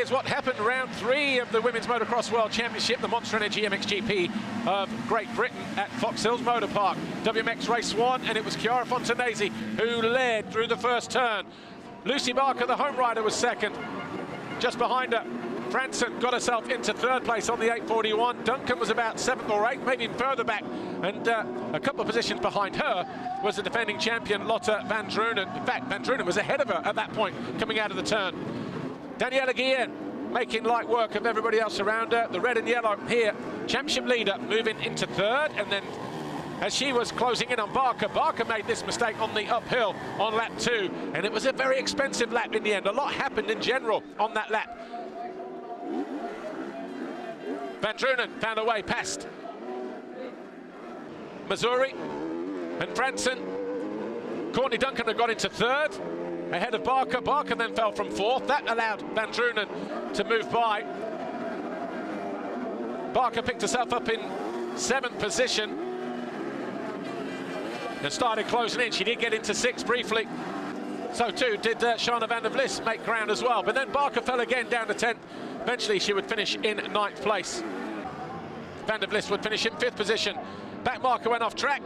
Here's what happened round 3 of the Women's Motocross World Championship, the Monster Energy MXGP of Great Britain at Fox Hills Motor Park. WMX race 1, and it was Chiara Fontanesi who led through the first turn. Lucy Barker, the home rider, was second. Just behind her, Franson got herself into third place on the 841. Duncan was about 7th or 8th, maybe further back. And a couple of positions behind her was the defending champion, Lotte van Drunen. In fact, van Drunen was ahead of her at that point, coming out of the turn. Daniela Guillen making light work of everybody else around her. The red and yellow here, championship leader moving into third, and then as she was closing in on Barker, Barker made this mistake on the uphill on lap 2, and it was a very expensive lap in the end. A lot happened in general on that lap. Van Drunen found a way past Missouri and Franson. Courtney Duncan had got into third, ahead of Barker. Barker then fell from 4th. That allowed Van Drunen to move by. Barker picked herself up in 7th position and started closing in. She did get into 6th briefly. So too did Shana van der Vlis make ground as well. But then Barker fell again down to 10th. Eventually she would finish in 9th place. Van der Vlis would finish in 5th position. Back marker went off track.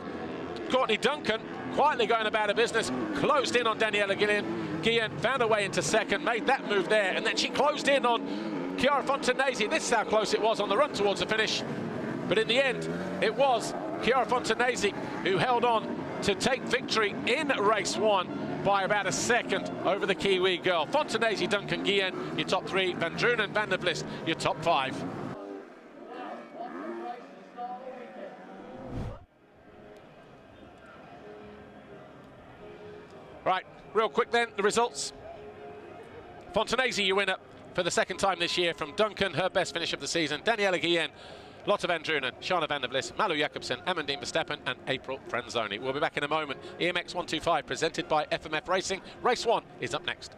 Courtney Duncan quietly going about her business, closed in on Daniela Guillen, found her way into 2nd, made that move there, and then she closed in on Chiara Fontanesi. This is how close it was on the run towards the finish. But in the end, it was Chiara Fontanesi who held on to take victory in race 1 by about a 2nd over the Kiwi girl. Fontanesi, Duncan, Guillen, your top 3. Van Drunen, Van der Vlis, your top 5. Right, real quick then, the results. Fontanesi, your winner for the 2nd time this year from Duncan, her best finish of the season. Daniela Guillen, Lotte van Drunen, Shana van der Vlis, Malu Jacobsen, Amandine Verstappen and April Franzoni. We'll be back in a moment. EMX 125 presented by FMF Racing. Race 1 is up next.